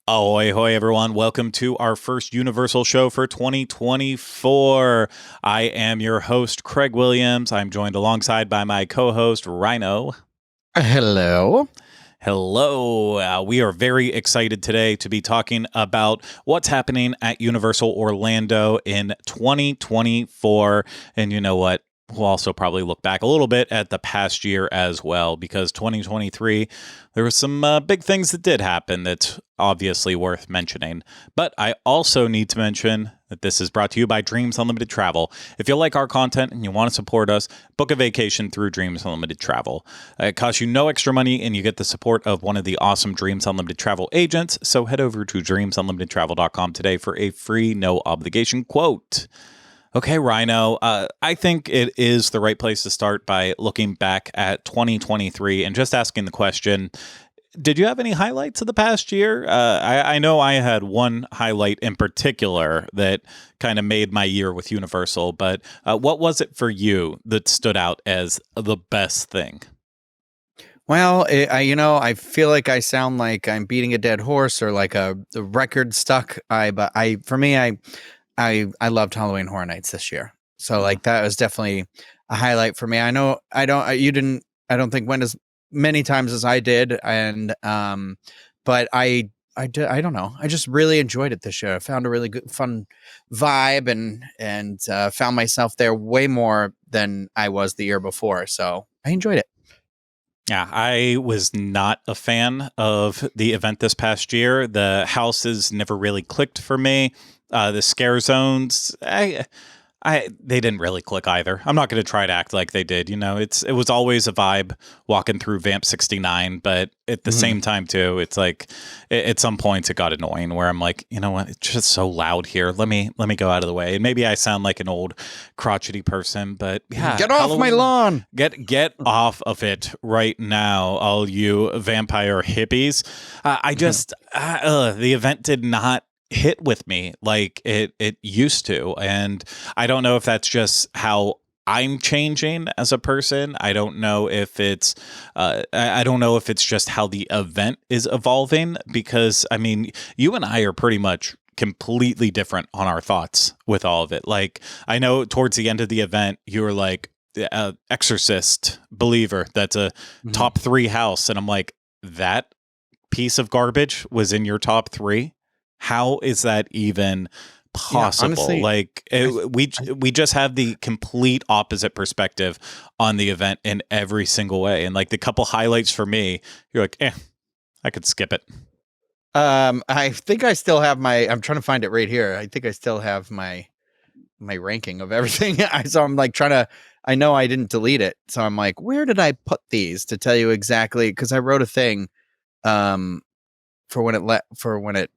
Ahoy, hoy, everyone. Welcome to our first Universal show for 2024. I am your host, Craig Williams. I'm joined alongside by my co-host, Rhino. Hello. Hello. We are very excited today to be talking about what's happening at Universal Orlando in 2024. And you know what? We'll also probably look back a little bit at the past year as well, because 2023, there were some big things that did happen that's obviously worth mentioning. But I also need to mention that this is brought to you by Dreams Unlimited Travel. If you like our content and you want to support us, book a vacation through Dreams Unlimited Travel. It costs you no extra money and you get the support of one of the awesome Dreams Unlimited Travel agents. So head over to dreamsunlimitedtravel.com today for a free, no obligation quote. Okay, Rhino, I think it is the right place to start by looking back at 2023 and just asking the question, did you have any highlights of the past year? I know I had one highlight in particular that kind of made my year with Universal, but what was it for you that stood out as the best thing? Well, I feel like I sound like I'm beating a dead horse or like a record stuck. I loved Halloween Horror Nights this year. So like that was definitely a highlight for me. I know I don't think went as many times as I did. And, but I don't know. I just really enjoyed it this year. I found a really good, fun vibe and found myself there way more than I was the year before. So I enjoyed it. Yeah, I was not a fan of the event this past year. The houses never really clicked for me. The scare zones, they didn't really click either. I'm not going to try to act like they did. You know, it was always a vibe walking through Vamp 69, but at the same time too, it's like at some points it got annoying where I'm like, you know what, it's just so loud here. Let me go out of the way. And maybe I sound like an old crotchety person, but yeah, get off my lawn. Get off of it right now, all you vampire hippies. The event did not hit with me like it used to, and I don't know if that's just how I'm changing as a person. I don't know if it's just how the event is evolving, because I mean, you and I are pretty much completely different on our thoughts with all of it. Like, I know towards the end of the event you were like, Exorcist believer, that's a top 3 house, and I'm like, that piece of garbage was in your top 3? How is that even possible? Yeah, honestly, we just have the complete opposite perspective on the event in every single way. And like the couple highlights for me, you're like, I could skip it. I think I still have I'm trying to find it right here. I think I still have my ranking of everything. So I'm like I know I didn't delete it. So I'm like, where did I put these to tell you exactly? Cause I wrote a thing, for when it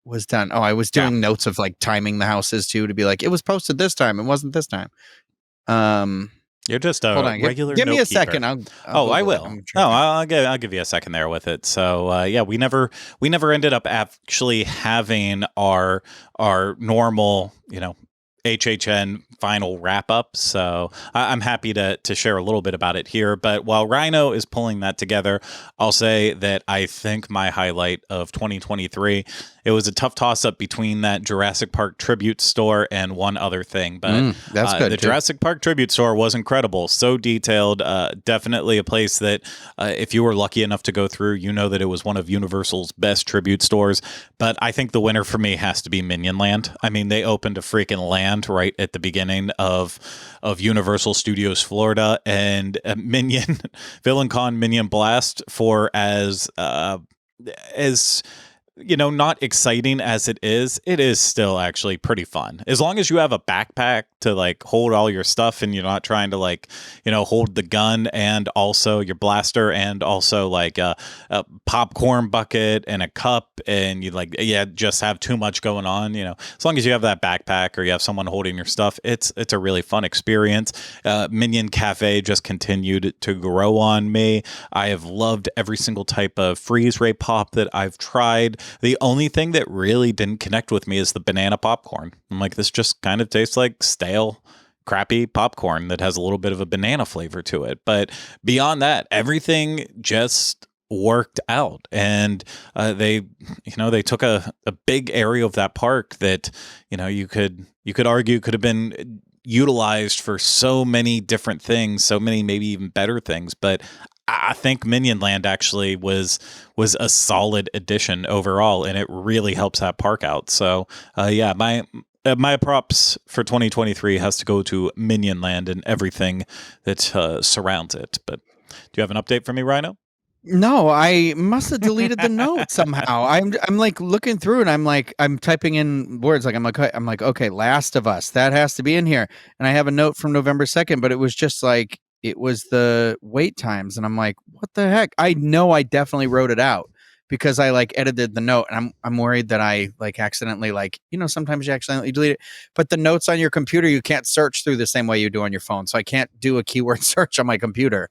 was done. Oh, I was doing notes of like timing the houses too, to be like, it was posted this time. It wasn't this time. You're just a regular. Give me a second. I will. I'll give you a second there with it. So yeah, we never ended up actually having our normal, HHN final wrap up. So I'm happy to share a little bit about it here. But while Rhino is pulling that together, I'll say that I think my highlight of 2023, it was a tough toss up between that Jurassic Park tribute store and one other thing. But that's good. The Jurassic Park tribute store was incredible. So detailed. Definitely a place that if you were lucky enough to go through, you know that it was one of Universal's best tribute stores. But I think the winner for me has to be Minion Land. I mean, they opened a freaking land right at the beginning of Universal Studios Florida, and Minion Villain Con Minion Blast, for as not exciting as it is still actually pretty fun. As long as you have a backpack to like hold all your stuff and you're not trying to like, hold the gun and also your blaster and also like a popcorn bucket and a cup, and you just have too much going on, as long as you have that backpack or you have someone holding your stuff, it's a really fun experience. Minion Cafe just continued to grow on me. I have loved every single type of freeze ray pop that I've tried. The only thing that really didn't connect with me is the banana popcorn. I'm like, this just kind of tastes like stale, crappy popcorn that has a little bit of a banana flavor to it. But beyond that, everything just worked out, and they took a big area of that park that you could argue could have been utilized for so many different things, so many maybe even better things. But I think Minion Land actually was a solid addition overall, and it really helps that park out. So yeah, my props for 2023 has to go to Minion Land and everything that surrounds it. But do you have an update for me, Rhino? No, I must have deleted the note somehow. I'm like looking through and I'm typing in words like I'm like okay, Last of Us, that has to be in here. And I have a note from November 2nd, but it was just like it was the wait times and I'm like, what the heck? I know I definitely wrote it out because I like edited the note and I'm worried that I like accidentally sometimes you accidentally delete it. But the notes on your computer you can't search through the same way you do on your phone. So I can't do a keyword search on my computer.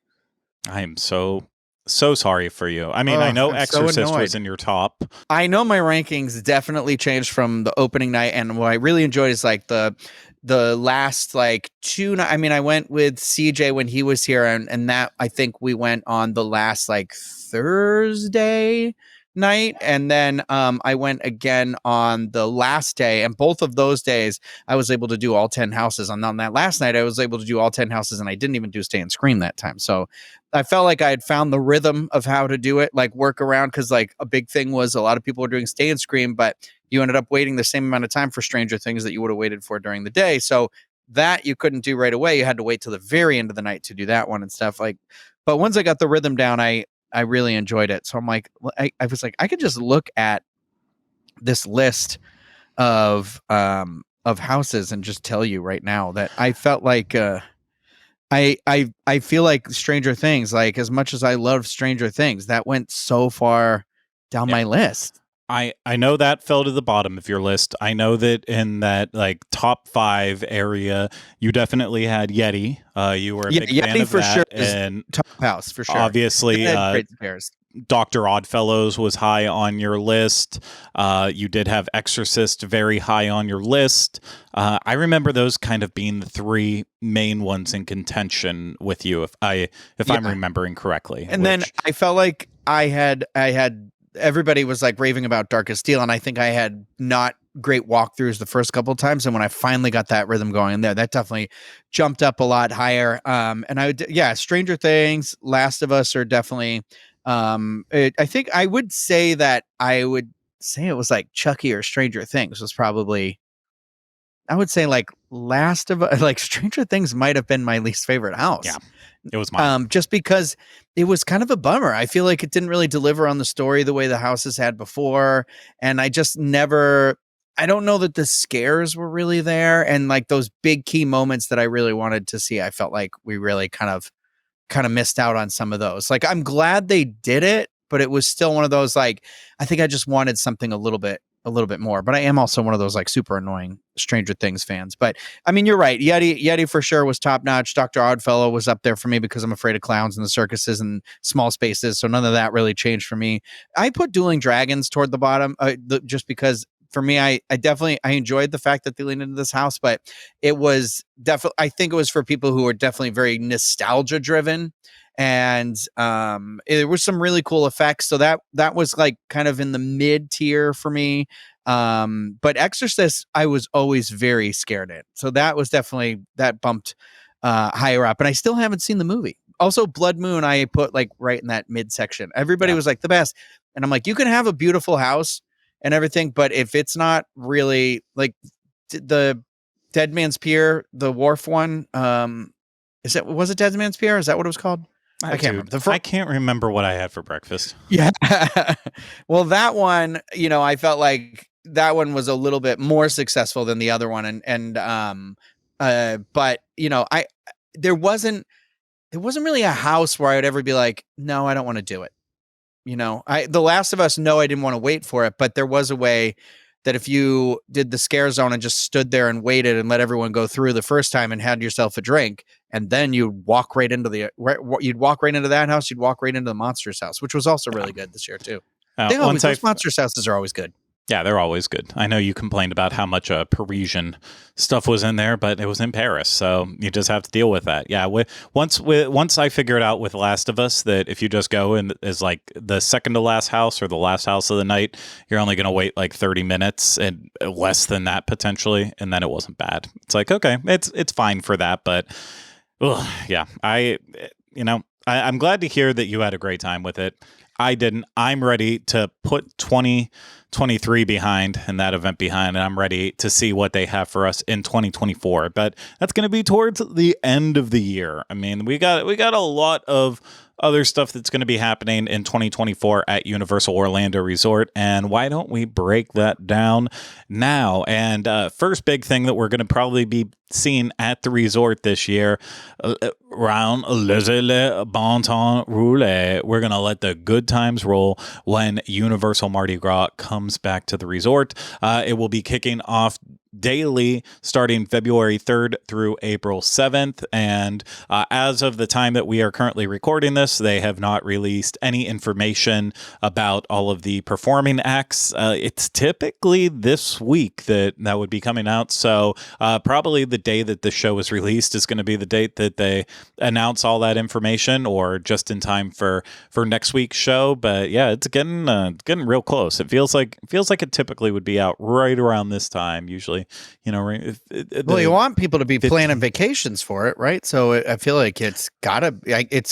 I am so sorry for you. I mean, I know I'm so Exorcist annoyed. was in your top. I know my rankings definitely changed from the opening night, and what I really enjoyed is like the last like two. I mean, I went with CJ when he was here, and that I think we went on the last like Thursday night, and then I went again on the last day, and both of those days I was able to do all 10 houses. And on that last night, I was able to do all 10 houses, and I didn't even do Stay and Scream that time. So I felt like I had found the rhythm of how to do it, like work around, because like a big thing was a lot of people were doing Stay and Scream, but you ended up waiting the same amount of time for Stranger Things that you would have waited for during the day. So that you couldn't do right away. You had to wait till the very end of the night to do that one and stuff like. But once I got the rhythm down, I really enjoyed it. So I'm like, I was like, I could just look at this list of houses and just tell you right now that I felt like I feel like Stranger Things, like as much as I love Stranger Things, that went so far down my list. I know that fell to the bottom of your list. I know that in that like top 5 area, you definitely had Yeti. You were a big fan Yeti of for that, sure and top house for sure. obviously, Great pairs. Dr. Oddfellows was high on your list. You did have Exorcist very high on your list. I remember those kind of being the 3 main ones in contention with you, if I'm remembering correctly. And then I felt like I had everybody was like raving about Darkest Steel, and I think I had not great walkthroughs the first couple of times, and when I finally got that rhythm going in there, that definitely jumped up a lot higher. And Stranger Things, Last of Us are definitely. I think I would say that I would say it was like Chucky or Stranger Things was probably. I would say like Last of Us, like Stranger Things might have been my least favorite house. Yeah, it was mine. Just because it was kind of a bummer. I feel like it didn't really deliver on the story the way the houses had before. And I just never, I don't know that the scares were really there. And like those big key moments that I really wanted to see, I felt like we really kind of missed out on some of those. Like, I'm glad they did it, but it was still one of those, like, I think I just wanted something a little bit more, but I am also one of those like super annoying Stranger Things fans. But I mean, you're right. Yeti for sure was top notch. Dr. Oddfellow was up there for me because I'm afraid of clowns and the circuses and small spaces. So none of that really changed for me. I put Dueling Dragons toward the bottom just because for me, I definitely, I enjoyed the fact that they leaned into this house, but it was definitely, I think it was for people who are definitely very nostalgia driven. And there was some really cool effects. So that was like kind of in the mid tier for me. But Exorcist, I was always very scared in. So that was definitely, that bumped higher up. And I still haven't seen the movie. Also, Blood Moon, I put like right in that mid section. Everybody was like the best. And I'm like, you can have a beautiful house and everything, but if it's not really like the Dead Man's Pier, the wharf one, was it Dead Man's Pier? Is that what it was called? I can't remember. I can't remember what I had for breakfast. Yeah. Well, that one, I felt like that one was a little bit more successful than the other one. But there wasn't really a house where I would ever be like, no, I don't want to do it. The Last of Us, no, I didn't want to wait for it, but there was a way that if you did the scare zone and just stood there and waited and let everyone go through the first time and had yourself a drink, and then you'd walk right into that house, you'd walk right into the monster's house, which was also really good this year too. Those monsters houses are always good. Yeah, they're always good. I know you complained about how much Parisian stuff was in there, but it was in Paris, so you just have to deal with that. Yeah, once I figured out with Last of Us that if you just go in as like the second to last house or the last house of the night, you're only going to wait like 30 minutes and less than that potentially, and then it wasn't bad. It's like, okay, it's fine for that, but yeah, I'm glad to hear that you had a great time with it. I didn't. I'm ready to put 2023 behind and that event behind, and I'm ready to see what they have for us in 2024. But that's going to be towards the end of the year. I mean, we got a lot of other stuff that's going to be happening in 2024 at Universal Orlando Resort, and why don't we break that down now? And first big thing that we're going to probably be seeing at the resort this year, around Laissez le Bon Temps Rouler. We're going to let the good times roll when Universal Mardi Gras comes back to the resort. It will be kicking off daily starting February 3rd through April 7th. And as of the time that we are currently recording this, they have not released any information about all of the performing acts. It's typically this week that would be coming out. So probably the day that the show is released is going to be the date that they announce all that information, or just in time for next week's show. But yeah, it's getting real close. It feels like it typically would be out right around this time usually. Well, you want people to be planning vacations for it, right? So I feel like it's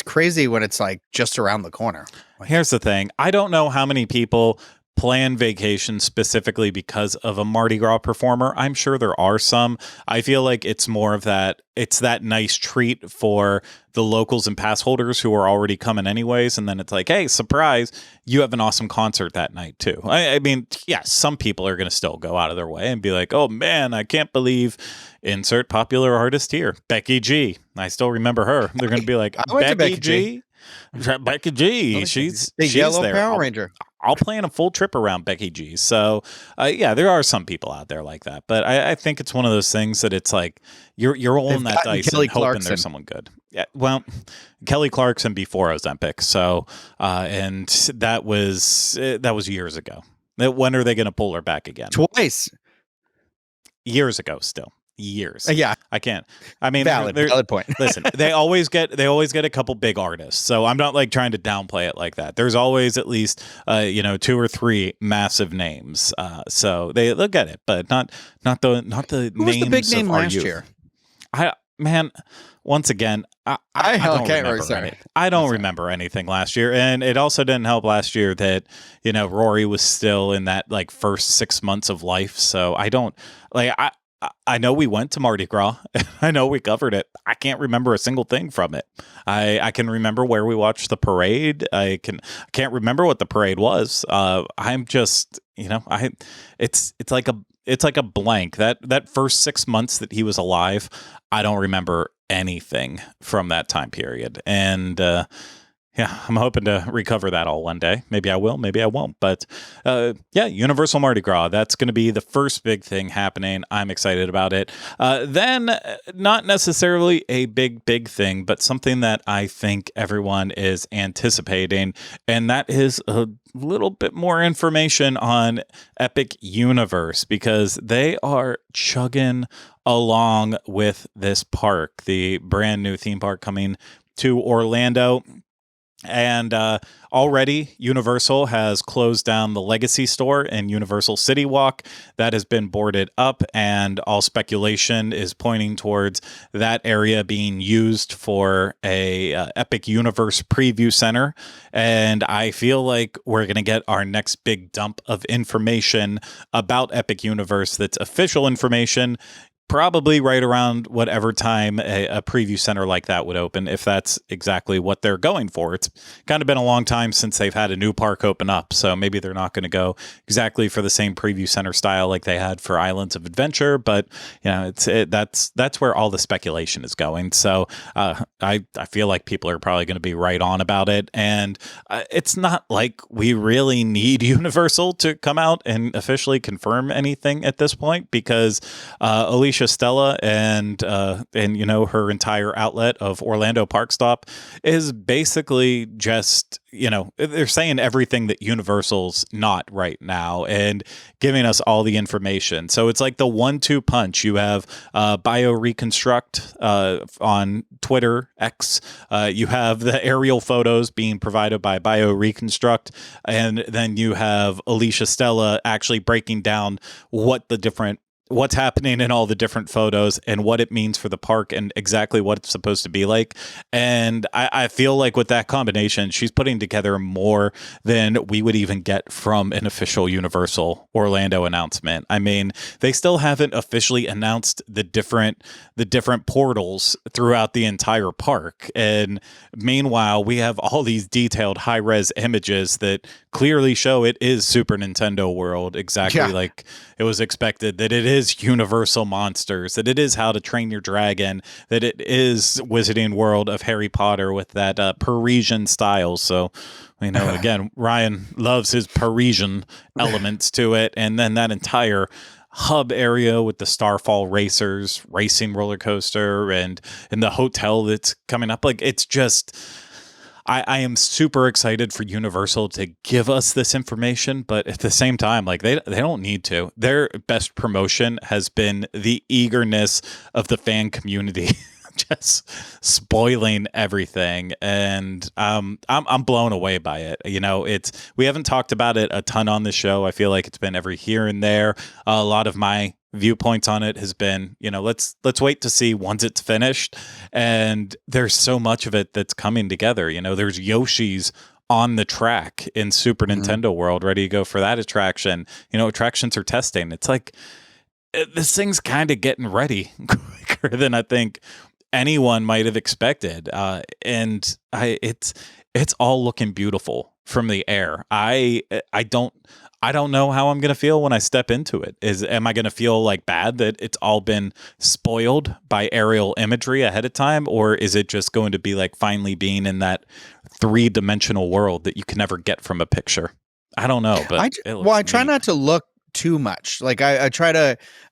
crazy when it's like just around the corner. Here's the thing. I don't know how many people plan vacations specifically because of a Mardi Gras performer. I'm sure there are some. I feel like it's more of that. It's that nice treat for the locals and pass holders who are already coming anyways. And then it's like, hey, surprise, you have an awesome concert that night too. I mean, yeah, some people are going to still go out of their way and be like, oh man, I can't believe insert popular artist here, Becky G. I still remember her. They're going to be like, Becky G. Becky G. She's yellow there. Power Ranger. I'll plan a full trip around Becky G. So, yeah, there are some people out there like that, but I think it's one of those things that it's like you're rolling that dice and hoping there's someone good. Yeah, well, Kelly Clarkson before Ozempic. So, and that was years ago. When are they going to pull her back again? Twice. Years ago, still. Years. Yeah. I can't. I mean, valid point. Listen, they always get a couple big artists. So I'm not like trying to downplay it like that. There's always at least 2 or 3 massive names. So they'll get it, but not the Who was names the big name of our last youth. year? Once again, I don't remember I don't remember anything last year, and it also didn't help last year that Rory was still in that like first 6 months of life. So I don't like I know we went to Mardi Gras. I know we covered it. I can't remember a single thing from it. I can remember where we watched the parade. I can't remember what the parade was. I'm just, it's like a blank. That first 6 months that he was alive, I don't remember anything from that time period. And yeah, I'm hoping to recover that all one day. Maybe I will, maybe I won't. But yeah, Universal Mardi Gras, that's going to be the first big thing happening. I'm excited about it. Then, not necessarily a big thing, but something that I think everyone is anticipating, and that is a little bit more information on Epic Universe, because they are chugging along with this park, the brand new theme park coming to Orlando. And already Universal has closed down the Legacy store in Universal City Walk. That has been boarded up, and all speculation is pointing towards that area being used for a Epic Universe preview center. And I feel like we're going to get our next big dump of information about Epic Universe that's official information, probably right around whatever time a preview center like that would open, if that's exactly what they're going for. It's kind of been a long time since they've had a new park open up, so maybe they're not going to go exactly for the same preview center style like they had for Islands of Adventure, but that's where all the speculation is going. So I feel like people are probably going to be right on about it, and it's not like we really need Universal to come out and officially confirm anything at this point, because Alicia Alicia Stella and her entire outlet of Orlando Park Stop is basically just, they're saying everything that Universal's not right now and giving us all the information. So it's like the 1-2 punch. You have Bio Reconstruct on Twitter X. You have the aerial photos being provided by Bio Reconstruct, and then you have Alicia Stella actually breaking down what's happening in all the different photos and what it means for the park and exactly what it's supposed to be like. And I feel like with that combination, she's putting together more than we would even get from an official Universal Orlando announcement. I mean, they still haven't officially announced the different portals throughout the entire park. And meanwhile, we have all these detailed high-res images that clearly show it is Super Nintendo World, exactly like it was expected, that it is Universal Monsters, that it is How to Train Your Dragon, that it is Wizarding World of Harry Potter with that Parisian style. So, again, Ryan loves his Parisian elements to it. And then that entire hub area with the Starfall Racers racing roller coaster and the hotel that's coming up. Like, it's just... I am super excited for Universal to give us this information, but at the same time, like they don't need to. Their best promotion has been the eagerness of the fan community, just spoiling everything, and I'm blown away by it. We haven't talked about it a ton on the show. I feel like it's been every here and there. A lot of my viewpoints on it has been, let's wait to see once it's finished. And there's so much of it that's coming together. There's Yoshi's on the track in Super Nintendo World, ready to go for that attraction. Attractions are testing. It's like this thing's kind of getting ready quicker than I think anyone might have expected. And it's all looking beautiful from the air. I don't know how I'm going to feel when I step into it. Am I going to feel like bad that it's all been spoiled by aerial imagery ahead of time? Or is it just going to be like finally being in that 3-dimensional world that you can never get from a picture? I don't know, but I try not to look too much. Like I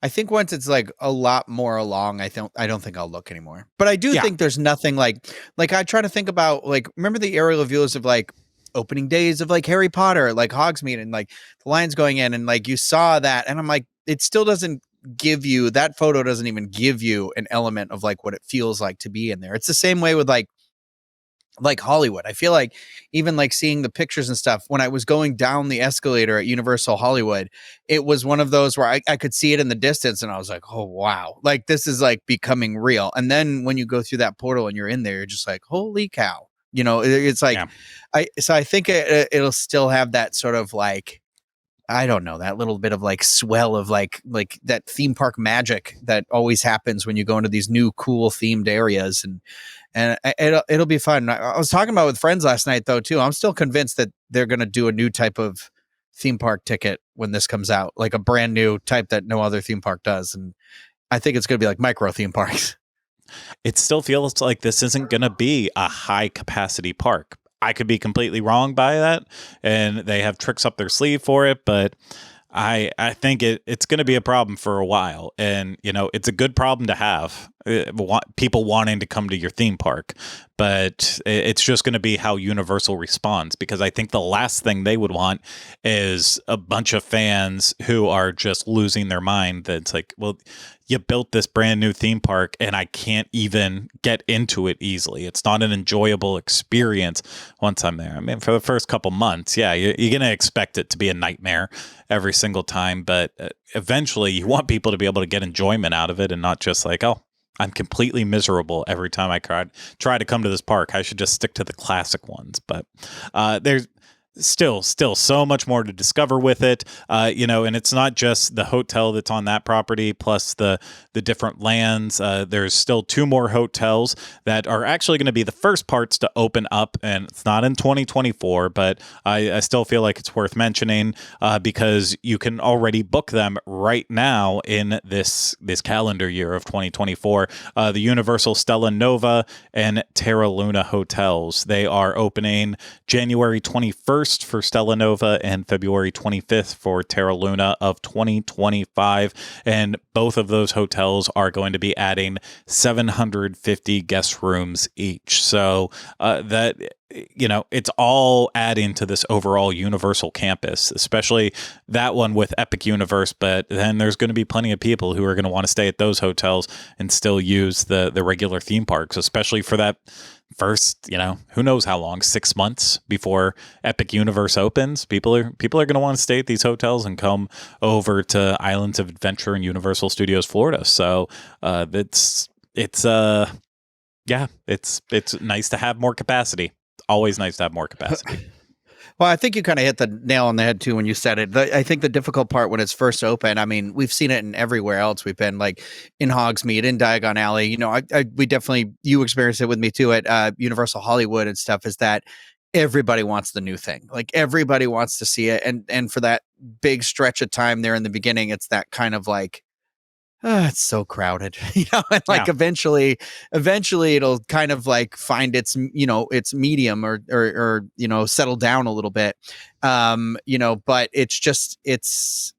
think once it's like a lot more along, I don't think I'll look anymore. But I do think there's nothing like I try to think about, like, remember the aerial views of like opening days of like Harry Potter, like Hogsmeade, and like the lions going in, and like you saw that, and I'm like, it still doesn't give you, that photo doesn't even give you an element of like what it feels like to be in there. It's the same way with like Hollywood. I feel like even like seeing the pictures and stuff, when I was going down the escalator at Universal Hollywood, it was one of those where I could see it in the distance and I was like, oh wow, like this is like becoming real. And then when you go through that portal and you're in there, you're just like, holy cow. It's like, I think it'll still have that sort of like, I don't know, that little bit of like swell of like that theme park magic that always happens when you go into these new cool themed areas, and it'll be fun. I was talking about with friends last night though too. I'm still convinced that they're going to do a new type of theme park ticket when this comes out, like a brand new type that no other theme park does, and I think it's going to be like micro theme parks. It still feels like this isn't going to be a high capacity park. I could be completely wrong by that, and they have tricks up their sleeve for it, but I think it's going to be a problem for a while. And, it's a good problem to have, people wanting to come to your theme park, but it's just going to be how Universal responds, because I think the last thing they would want is a bunch of fans who are just losing their mind. That's like, well, you built this brand new theme park and I can't even get into it easily. It's not an enjoyable experience once I'm there. I mean, for the first couple months, you're going to expect it to be a nightmare every single time, but eventually you want people to be able to get enjoyment out of it and not just like, oh, I'm completely miserable every time I try to come to this park. I should just stick to the classic ones. But there's still so much more to discover with it, and it's not just the hotel that's on that property plus the different lands. There's still 2 more hotels that are actually going to be the first parts to open up, and it's not in 2024, but I still feel like it's worth mentioning because you can already book them right now in this calendar year of 2024. The Universal Stella Nova and Terra Luna hotels, they are opening January 21st 1st for Stella Nova and February 25th for Terra Luna of 2025. And both of those hotels are going to be adding 750 guest rooms each. So that, it's all adding to this overall Universal campus, especially that one with Epic Universe. But then there's going to be plenty of people who are going to want to stay at those hotels and still use the regular theme parks, especially for that first, who knows how long, 6 months before Epic Universe opens. People are going to want to stay at these hotels and come over to Islands of Adventure and Universal Studios Florida. So it's nice to have more capacity. Always nice to have more capacity. Well, I think you kind of hit the nail on the head too when you said it. I think the difficult part when it's first open, I mean, we've seen it in everywhere else. We've been like in Hogsmeade, in Diagon Alley. We definitely, you experienced it with me too at Universal Hollywood and stuff, is that everybody wants the new thing. Like everybody wants to see it. And for that big stretch of time there in the beginning, it's that kind of like, it's so crowded, and like eventually it'll kind of like find its medium or settle down a little bit. But it's just, it's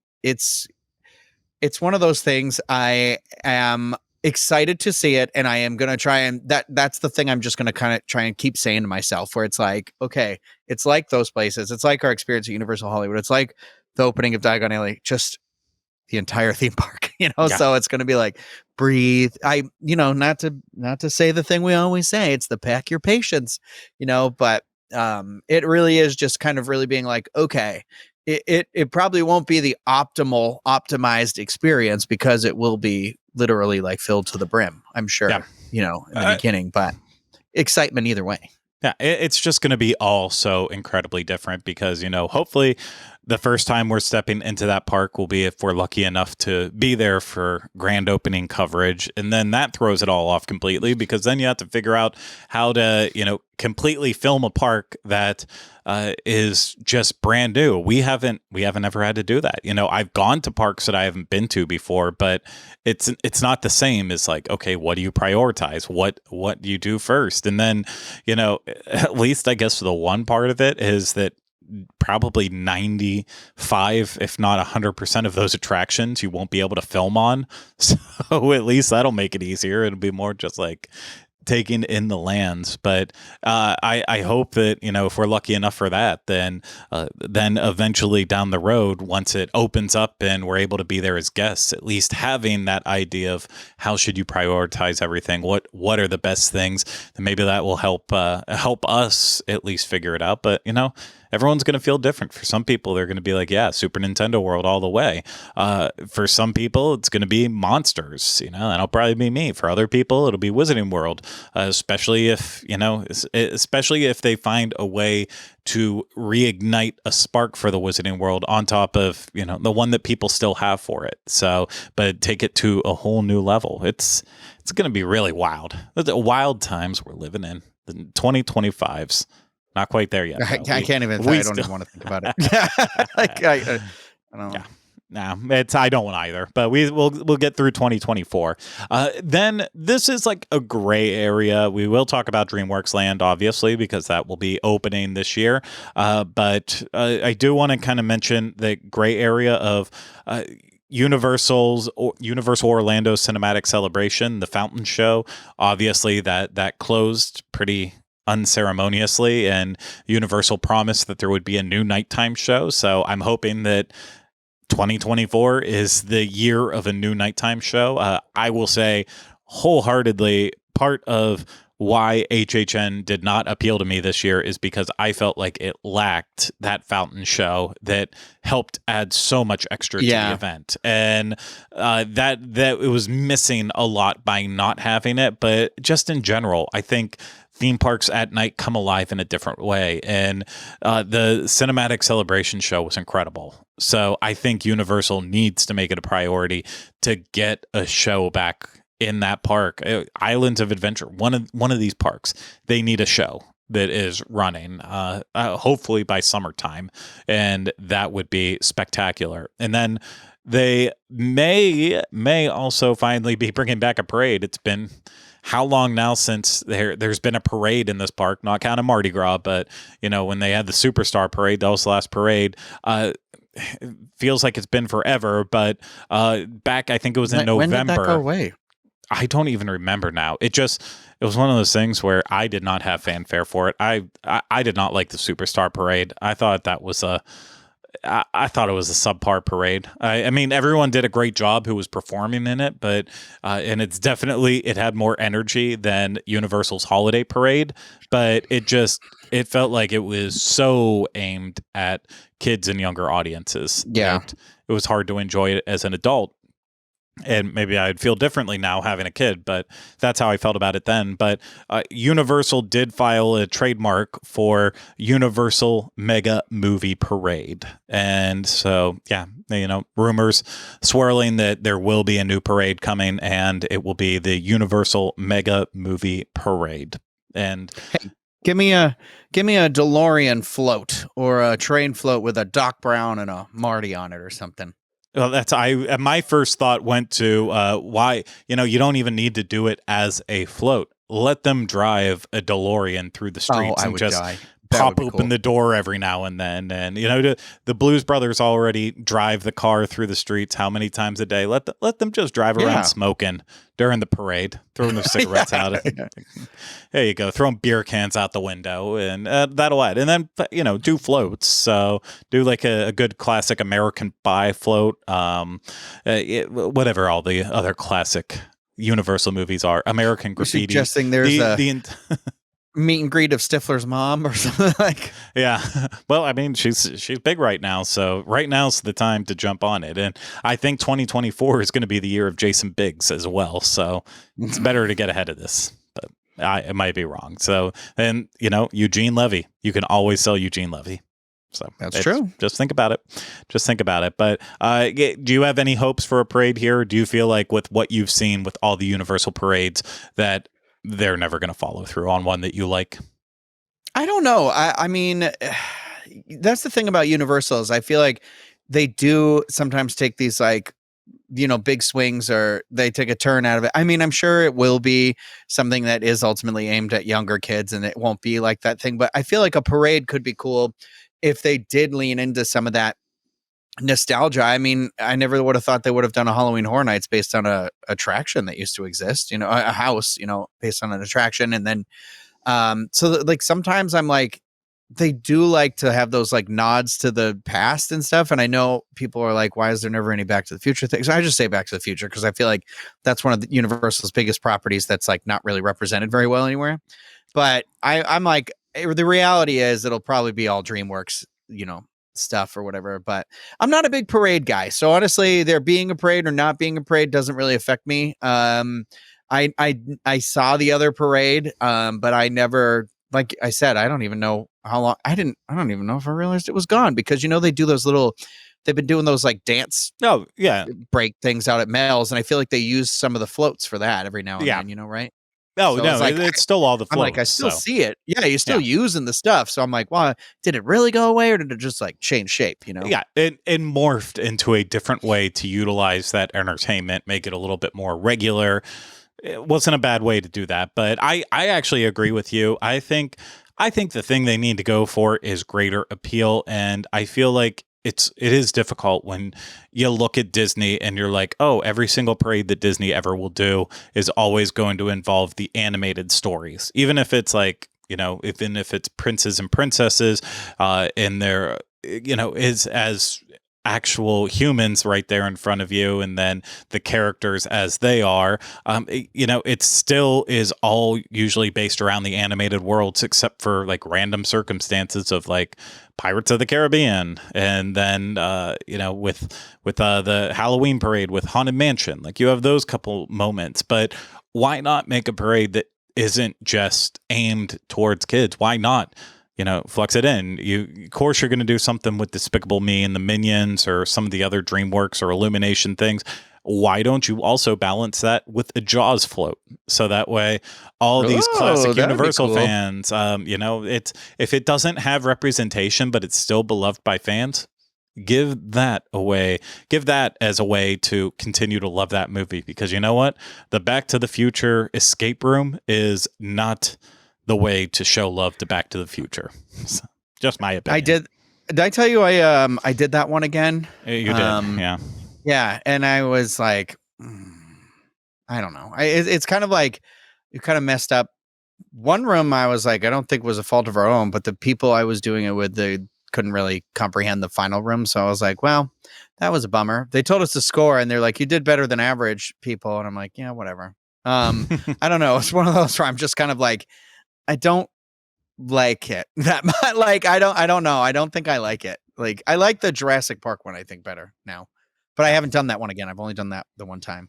one of those things. I am excited to see it, and I am going to try, and that's the thing I'm just going to kind of try and keep saying to myself, where it's like, okay, it's like those places. It's like our experience at Universal Hollywood. It's like the opening of Diagon Alley, just the entire theme park, so it's going to be like, breathe. Not to say the thing we always say, it's the pack your patience, but it really is just kind of really being like, okay, it probably won't be the optimized experience, because it will be literally like filled to the brim, I'm sure, in the beginning, but excitement either way. Yeah, it's just going to be all so incredibly different because, hopefully the first time we're stepping into that park will be if we're lucky enough to be there for grand opening coverage. And then that throws it all off completely, because then you have to figure out how to, completely film a park that is just brand new. We haven't ever had to do that. I've gone to parks that I haven't been to before, but it's not the same as like, okay, what do you prioritize? What do you do first? And then, at least I guess the one part of it is that probably 95, if not 100% of those attractions you won't be able to film on. So at least that'll make it easier. It'll be more just like taking in the lands. But I hope that, if we're lucky enough for that, then eventually down the road, once it opens up and we're able to be there as guests, at least having that idea of how should you prioritize everything, what are the best things, then maybe that will help us at least figure it out. But everyone's going to feel different. For some people, they're going to be like, yeah, Super Nintendo World all the way. For some people, it's going to be Monsters, that'll probably be me. For other people, it'll be Wizarding World, especially if they find a way to reignite a spark for the Wizarding World on top of, the one that people still have for it. So, but take it to a whole new level. It's going to be really wild. The wild times we're living in. The 2025's not quite there yet. I can't even. I don't even want to think about it. I don't know. Yeah. No, I don't want either, but we'll get through 2024. Then this is like a gray area. We will talk about DreamWorks Land, obviously, because that will be opening this year. But I do want to kind of mention the gray area of Universal Orlando Cinematic Celebration, the Fountain Show. Obviously, that closed pretty unceremoniously, and Universal promised that there would be a new nighttime show. So I'm hoping that 2024 is the year of a new nighttime show. I will say wholeheartedly, part of why HHN did not appeal to me this year is because I felt like it lacked that fountain show that helped add so much extra to the event. And that it was missing a lot by not having it. But just in general, I think theme parks at night come alive in a different way. And the Cinematic Celebration show was incredible. So I think Universal needs to make it a priority to get a show back in that park. Islands of Adventure, one of these parks, they need a show that is running, hopefully by summertime, and that would be spectacular. And then they may also finally be bringing back a parade. It's been how long now since there's been a parade in this park, not counting Mardi Gras, but when they had the Superstar Parade, that was the last parade. It feels like it's been forever, but back, I think it was in November. When did that go away? I don't even remember now. It was one of those things where I did not have fanfare for it. I did not like the Superstar Parade. I thought that was I thought it was a subpar parade. I mean, everyone did a great job who was performing in it, but and it had more energy than Universal's Holiday Parade, but it felt like it was so aimed at kids and younger audiences. Yeah, it was hard to enjoy it as an adult. And maybe I'd feel differently now having a kid, but that's how I felt about it then. But Universal did file a trademark for Universal Mega Movie Parade. And so, yeah, rumors swirling that there will be a new parade coming, and it will be the Universal Mega Movie Parade. And hey, give me a DeLorean float or a train float with a Doc Brown and a Marty on it or something. Well, my first thought went to why, you don't even need to do it as a float. Let them drive a DeLorean through the streets and just pop open the door every now and then. And, the Blues Brothers already drive the car through the streets how many times a day? Let them just drive around smoking during the parade, throwing their cigarettes out. There you go. Throwing beer cans out the window, and that'll add. And then, do floats. So do like a good classic American Pie float, whatever all the other classic Universal movies are. American Graffiti. You're suggesting there's meet and greet of Stifler's mom or something like. Yeah. Well, I mean, she's big right now, so right now's the time to jump on it. And I think 2024 is going to be the year of Jason Biggs as well, so it's better to get ahead of this. But I might be wrong. So then, Eugene Levy, you can always sell Eugene Levy. So that's true. Just think about it. But do you have any hopes for a parade here? Or do you feel like with what you've seen with all the Universal parades that they're never going to follow through on one that you like? I don't know. I mean, that's the thing about Universal is I feel like they do sometimes take these big swings, or they take a turn out of it. I mean, I'm sure it will be something that is ultimately aimed at younger kids and it won't be like that thing. But I feel like a parade could be cool if they did lean into some of that nostalgia. I mean, I never would have thought they would have done a Halloween Horror Nights based on a attraction that used to exist, a house, based on an attraction. And then, sometimes I'm like, they do like to have those nods to the past and stuff. And I know people are like, why is there never any Back to the Future things? I just say Back to the Future because I feel like that's one of the Universal's biggest properties that's not really represented very well anywhere. But I'm like, the reality is it'll probably be all DreamWorks, stuff or whatever, but I'm not a big parade guy. So honestly, there being a parade or not being a parade doesn't really affect me. I saw the other parade, but I never, like I said, I don't even know how long. I don't even know if I realized it was gone because they do they've been doing those dance break things out at Mel's, and I feel like they use some of the floats for that every now and then, right? No, so it's still all the floats. I still see it. Yeah, you're still using the stuff. So I'm like, well, did it really go away, or did it just change shape? Yeah, it morphed into a different way to utilize that entertainment, make it a little bit more regular. It wasn't a bad way to do that, but I actually agree with you. I think the thing they need to go for is greater appeal, and I feel like it is difficult when you look at Disney and you're like, oh, every single parade that Disney ever will do is always going to involve the animated stories, even if it's even if it's princes and princesses, and they're is as actual humans right there in front of you, and then the characters as they are, it still is all usually based around the animated worlds, except for random circumstances of Pirates of the Caribbean, and then with the Halloween parade with Haunted Mansion, you have those couple moments. But why not make a parade that isn't just aimed towards kids? Why not flex it in? Of course you're going to do something with Despicable Me and the Minions or some of the other DreamWorks or Illumination things. Why don't you also balance that with a Jaws float? So that way all these classic Universal fans, it's, if it doesn't have representation, but it's still beloved by fans, give that away. Give that as a way to continue to love that movie, because you know what? The Back to the Future escape room is not the way to show love to Back to the Future. Just my opinion. Did I tell you I did that one again? You did, yeah. Yeah, and I was like, I don't know. It's kind of like you kind of messed up. One room I was like, I don't think was a fault of our own, but the people I was doing it with, they couldn't really comprehend the final room. So I was like, well, that was a bummer. They told us to score and they're like, you did better than average people. And I'm like, yeah, whatever. I don't know. It's one of those where I'm just kind of like, I don't like it that much. Like, I don't know. I don't think I like it. Like, I like the Jurassic Park one, I think, better now, but I haven't done that one again. I've only done that the one time.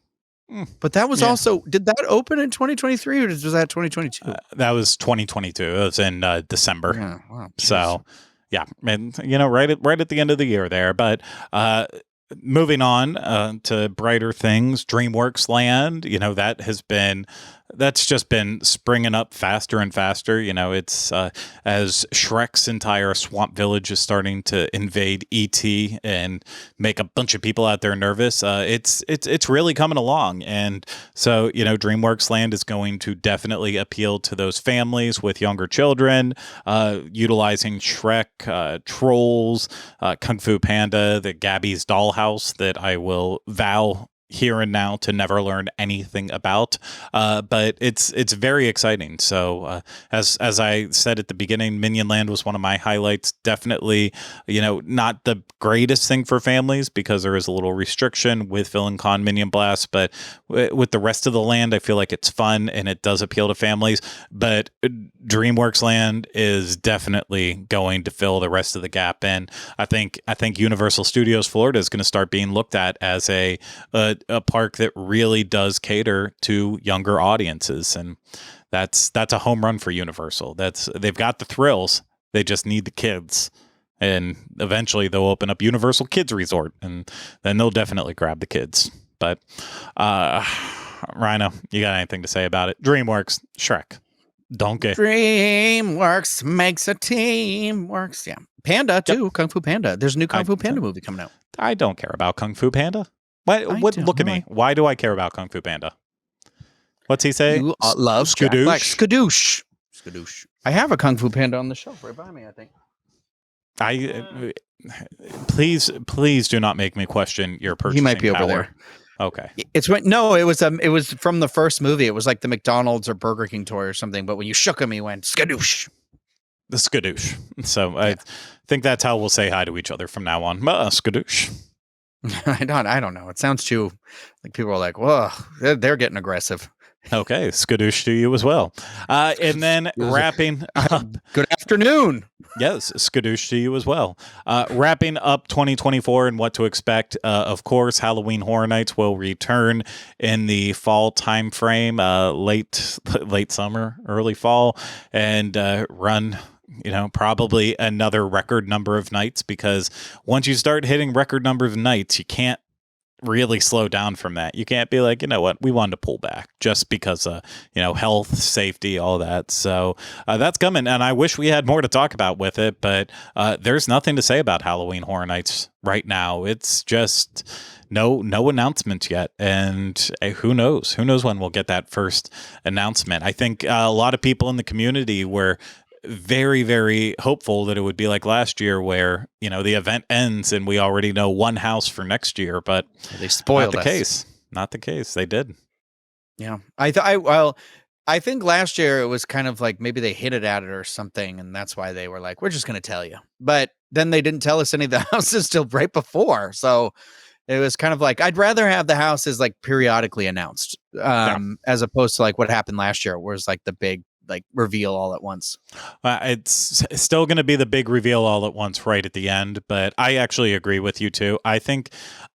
But that was also, did that open in 2023 or was that 2022? That was 2022. It was in December. Yeah, wow, so, yeah, and right at the end of the year there. But moving on to brighter things, DreamWorks Land. That's just been springing up faster and faster. It's as Shrek's entire swamp village is starting to invade ET and make a bunch of people out there nervous. It's really coming along, and so DreamWorks Land is going to definitely appeal to those families with younger children, utilizing Shrek, Trolls, Kung Fu Panda, the Gabby's Dollhouse that I will vow here and now to never learn anything about, but it's very exciting. So as I said at the beginning, Minion Land was one of my highlights. Definitely, not the greatest thing for families because there is a little restriction with Villain Con Minion Blast, but with the rest of the land, I feel like it's fun and it does appeal to families. But DreamWorks Land is definitely going to fill the rest of the gap, and I think Universal Studios Florida is going to start being looked at as a park that really does cater to younger audiences, and that's a home run for Universal. They've got the thrills, they just need the kids, and eventually they'll open up Universal Kids Resort, and then they'll definitely grab the kids. But Rhino, you got anything to say about it? DreamWorks, Shrek, Donkey. DreamWorks makes a team works. Yeah, Panda too. Yep. Kung Fu Panda. There's a new Kung Fu Panda movie coming out. I don't care about Kung Fu Panda. Look at me. Why do I care about Kung Fu Panda? What's he say? You love Skadoosh. Skadoosh. Skadoosh. I have a Kung Fu Panda on the shelf right by me, I think. Please do not make me question your purchasing power. He might be over there. Okay. It was from the first movie. It was like the McDonald's or Burger King toy or something, but when you shook him, he went skadoosh. The skadoosh. So yeah. I think that's how we'll say hi to each other from now on. Skadoosh. I don't know. It sounds too like people are like, whoa, they're getting aggressive. Okay, skadoosh to you as well. And then wrapping up. Good afternoon. Yes, skadoosh to you as well. Wrapping up 2024 and what to expect. Of course, Halloween Horror Nights will return in the fall time frame, late summer, early fall, and run probably another record number of nights, because once you start hitting record number of nights, you can't really slow down from that. You can't be like, we wanted to pull back just because health, safety, all that. So that's coming, and I wish we had more to talk about with it, but there's nothing to say about Halloween Horror Nights right now. It's just no announcements yet, and who knows when we'll get that first announcement. I think a lot of people in the community were very, very hopeful that it would be like last year where, the event ends and we already know one house for next year, but they spoiled us. Not the case. They did. Yeah. I think last year it was kind of like maybe they hinted at it or something, and that's why they were like, we're just going to tell you. But then they didn't tell us any of the houses till right before. So it was kind of like, I'd rather have the houses like periodically announced, as opposed to like what happened last year, where it's like the big reveal all at once. It's still going to be the big reveal all at once right at the end, but I actually agree with you too. I think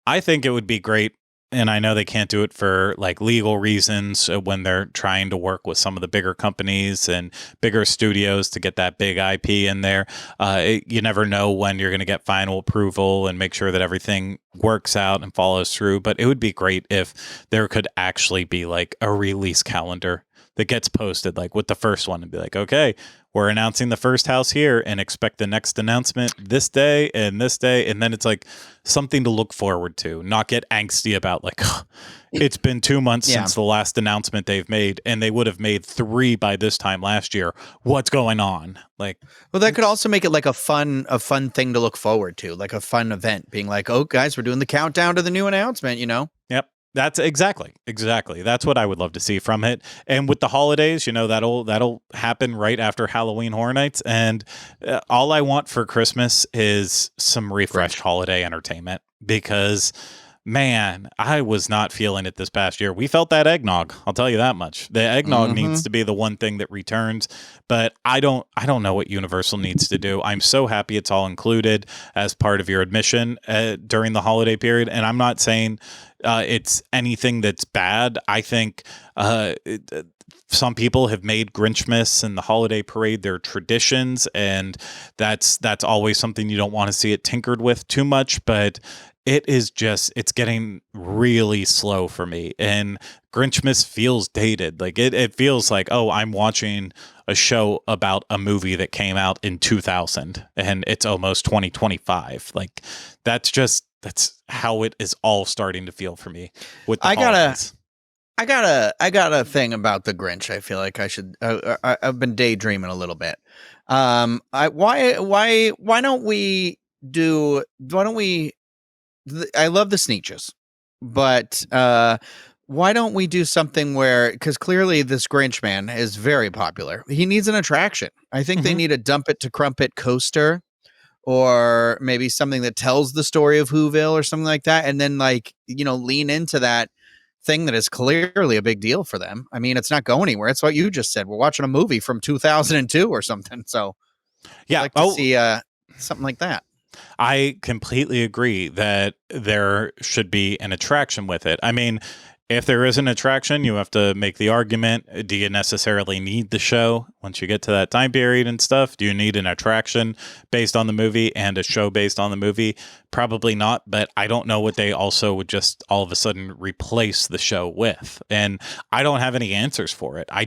it would be great, and I know they can't do it for like legal reasons when they're trying to work with some of the bigger companies and bigger studios to get that big IP in there. You never know when you're going to get final approval and make sure that everything works out and follows through, but it would be great if there could actually be like a release calendar that gets posted, like with the first one, and be like, okay, we're announcing the first house here and expect the next announcement this day and this day. And then it's like something to look forward to, not get angsty about like, it's been 2 months since the last announcement they've made, and they would have made 3 by this time last year. What's going on? Like, well, that could also make it like a fun thing to look forward to, like a fun event, being like, oh, guys, we're doing the countdown to the new announcement, you know? Yep. That's exactly. That's what I would love to see from it. And with the holidays, you know, that'll happen right after Halloween Horror Nights. And all I want for Christmas is some refreshed holiday entertainment, because man, I was not feeling it this past year. We felt that eggnog. I'll tell you that much. The eggnog needs to be the one thing that returns, but I don't know what Universal needs to do. I'm so happy it's all included as part of your admission during the holiday period. And I'm not saying it's anything that's bad. I think some people have made Grinchmas and the holiday parade their traditions, and that's always something you don't want to see it tinkered with too much, but it's getting really slow for me, and Grinchmas feels dated. Like it feels like, oh, I'm watching a show about a movie that came out in 2000 and it's almost 2025. Like that's how it is all starting to feel for me with the holidays. I got a thing about the Grinch. I feel like I should. I've been daydreaming a little bit. Why don't we do? Why don't we? I love the Sneetches, but why don't we do something where? Because clearly this Grinch man is very popular. He needs an attraction. I think they need a Dump It to Crumpet coaster, or maybe something that tells the story of Whoville or something like that, and then like lean into that thing that is clearly a big deal for them. I mean, it's not going anywhere. It's what you just said. We're watching a movie from 2002 or something. So yeah, I'd like to see something like that. I completely agree that there should be an attraction with it. I mean, if there is an attraction, you have to make the argument, do you necessarily need the show once you get to that time period and stuff? Do you need an attraction based on the movie and a show based on the movie? Probably not, but I don't know what they also would just all of a sudden replace the show with. And I don't have any answers for it. I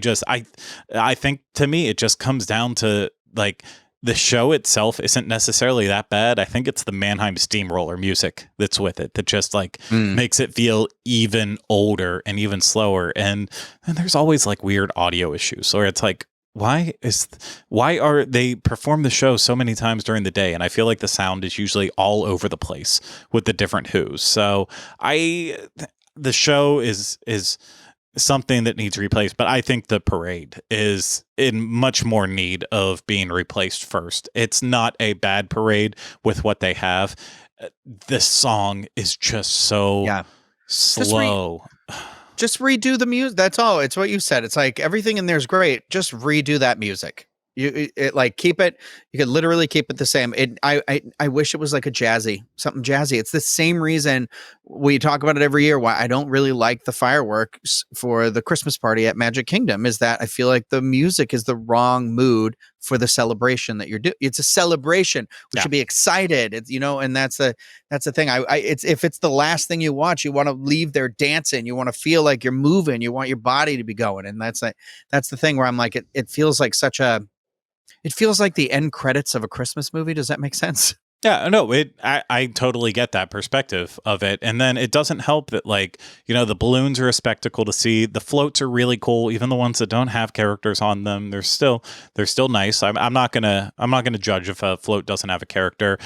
think to me, it just comes down to like, the show itself isn't necessarily that bad. I think it's the Mannheim Steamroller music that's with it that just like makes it feel even older and even slower. And there's always like weird audio issues, or it's like, why are they perform the show so many times during the day? And I feel like the sound is usually all over the place with the different Who's. So the show is something that needs replaced, but I think the parade is in much more need of being replaced first. It's not a bad parade with what they have. This song is just so slow. Just redo the music. That's all. It's what you said. It's like everything in there is great. Just redo that music. Like keep it. You could literally keep it the same. I wish it was like something jazzy. It's the same reason we talk about it every year. Why I don't really like the fireworks for the Christmas party at Magic Kingdom is that I feel like the music is the wrong mood for the celebration that you're doing. It's a celebration. We should be excited. It's, and that's the thing. If it's the last thing you watch, you want to leave there dancing. You want to feel like you're moving. You want your body to be going. And that's the thing where I'm like, it feels like it feels like the end credits of a Christmas movie. Does that make sense? Yeah, no, I totally get that perspective of it. And then it doesn't help that, like, the balloons are a spectacle to see. The floats are really cool. Even the ones that don't have characters on them, they're still nice. I'm not gonna judge if a float doesn't have a character.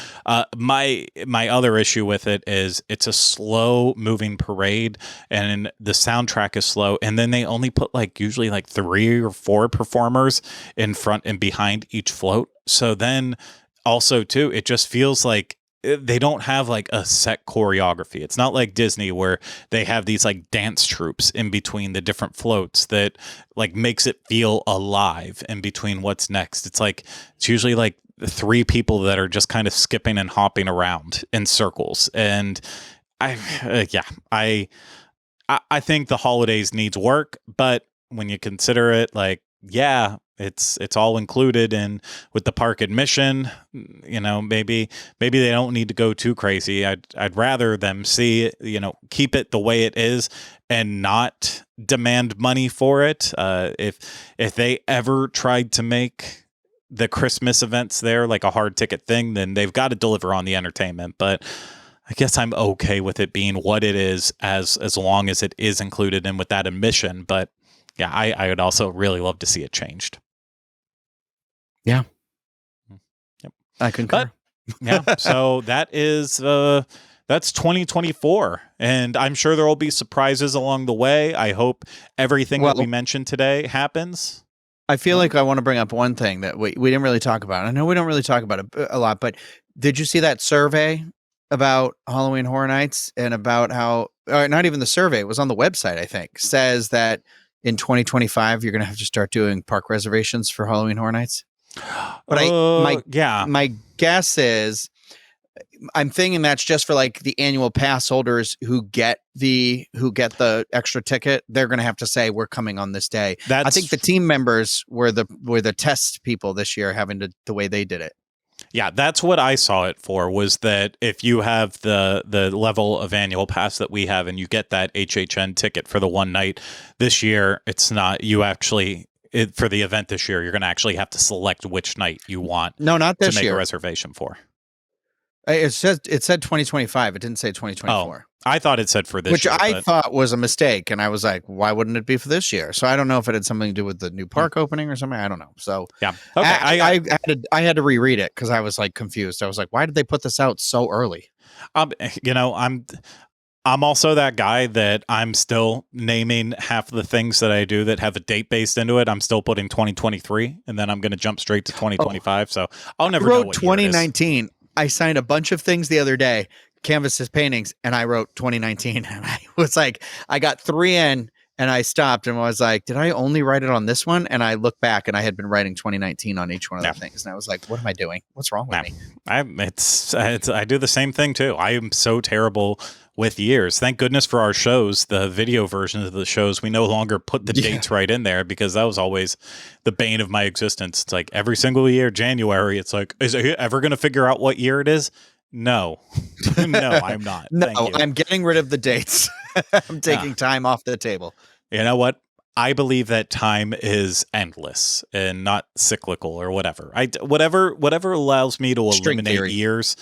My other issue with it is it's a slow moving parade and the soundtrack is slow. And then they only put usually 3 or 4 performers in front and behind each float. So then also too, it just feels like they don't have a set choreography. It's not like Disney where they have these dance troupes in between the different floats that makes it feel alive in between what's next. It's usually 3 people that are just kind of skipping and hopping around in circles. And I think the holidays needs work, but when you consider it yeah, it's all included in with the park admission. Maybe they don't need to go too crazy. I'd rather them see, keep it the way it is and not demand money for it. If they ever tried to make the Christmas events there like a hard ticket thing, then they've got to deliver on the entertainment. But I guess I'm okay with it being what it is as long as it is included in with that admission. But yeah, I would also really love to see it changed. Yeah. Yep. I concur. But, yeah. So that's 2024. And I'm sure there will be surprises along the way. I hope everything that we mentioned today happens. I feel like I want to bring up one thing that we didn't really talk about. I know we don't really talk about it a lot, but did you see that survey about Halloween Horror Nights and about how, or not even the survey, it was on the website, I think, says that in 2025, you're going to have to start doing park reservations for Halloween Horror Nights. But my guess is, I'm thinking that's just for like the annual pass holders who get the extra ticket. They're going to have to say we're coming on this day. I think the team members were the test people this year, having the way they did it. Yeah, that's what I saw it for, was that if you have the level of annual pass that we have and you get that HHN ticket for the one night this year, it's not you actually for the event this year, you're going to actually have to select which night you want not this to make year. A reservation for. It said 2025. It didn't say 2024. Oh, I thought it said for this year. Which I thought was a mistake. And I was like, why wouldn't it be for this year? So I don't know if it had something to do with the new park opening or something. I don't know. So yeah. Okay. I had to reread it because I was like confused. I was like, why did they put this out so early? I'm also that guy that I'm still naming half of the things that I do that have a date based into it. I'm still putting 2023 and then I'm going to jump straight to 2025. So I'll never know what 2019. I signed a bunch of things the other day, canvases, paintings, and I wrote 2019. And I was like, I got 3 in and I stopped and was like, did I only write it on this one? And I looked back and I had been writing 2019 on each one of the things. And I was like, what am I doing? What's wrong with me? I do the same thing too. I am so terrible with years. Thank goodness for our shows, the video versions of the shows. We no longer put the dates right in there because that was always the bane of my existence. It's like every single year, January, it's like, is it ever going to figure out what year it is? No, no, I'm not. No, Thank you. I'm getting rid of the dates. I'm taking time off the table. You know what? I believe that time is endless and not cyclical or whatever. Whatever allows me to eliminate years.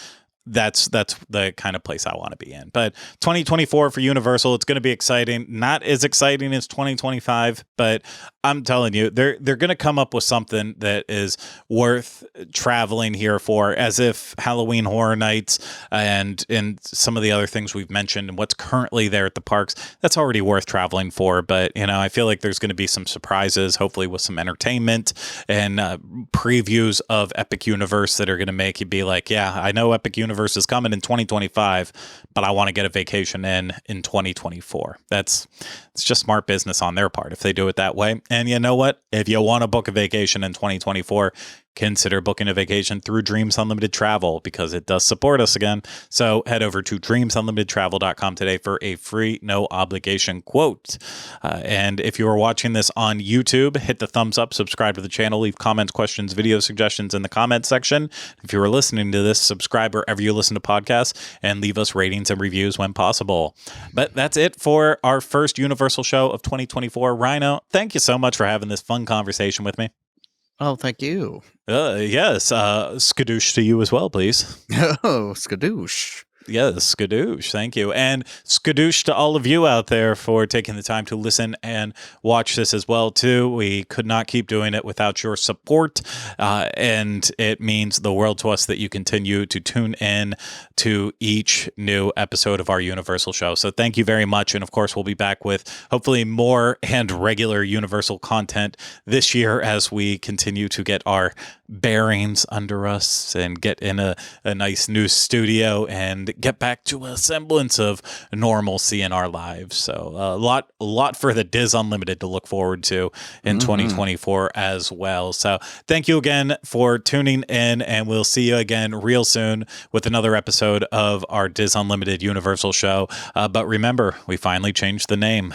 That's the kind of place I want to be in. But 2024 for Universal, it's going to be exciting. Not as exciting as 2025, but I'm telling you, they're going to come up with something that is worth traveling here for, as if Halloween Horror Nights and some of the other things we've mentioned and what's currently there at the parks, that's already worth traveling for. But, I feel like there's going to be some surprises, hopefully with some entertainment and previews of Epic Universe that are going to make you be like, yeah, I know Epic Universe is coming in 2025, but I want to get a vacation in 2024. It's just smart business on their part if they do it that way. And you know what? If you want to book a vacation in 2024, consider booking a vacation through Dreams Unlimited Travel because it does support us again. So head over to dreamsunlimitedtravel.com today for a free, no obligation quote. And if you are watching this on YouTube, hit the thumbs up, subscribe to the channel, leave comments, questions, video suggestions in the comments section. If you are listening to this, subscribe wherever you listen to podcasts and leave us ratings and reviews when possible. But that's it for our first Universal show of 2024. Rhino, thank you so much for having this fun conversation with me. Oh, thank you. Yes. Skadoosh to you as well, please. Oh, skadoosh. Yes, skadoosh. Thank you. And skadoosh to all of you out there for taking the time to listen and watch this as well, too. We could not keep doing it without your support. And it means the world to us that you continue to tune in to each new episode of our Universal show. So thank you very much. And of course, we'll be back with hopefully more and regular Universal content this year as we continue to get our bearings under us and get in a nice new studio and get back to a semblance of normalcy in our lives. So a lot for the Diz Unlimited to look forward to in 2024 as well. So thank you again for tuning in, and we'll see you again real soon with another episode of our Diz Unlimited Universal show. But remember, we finally changed the name.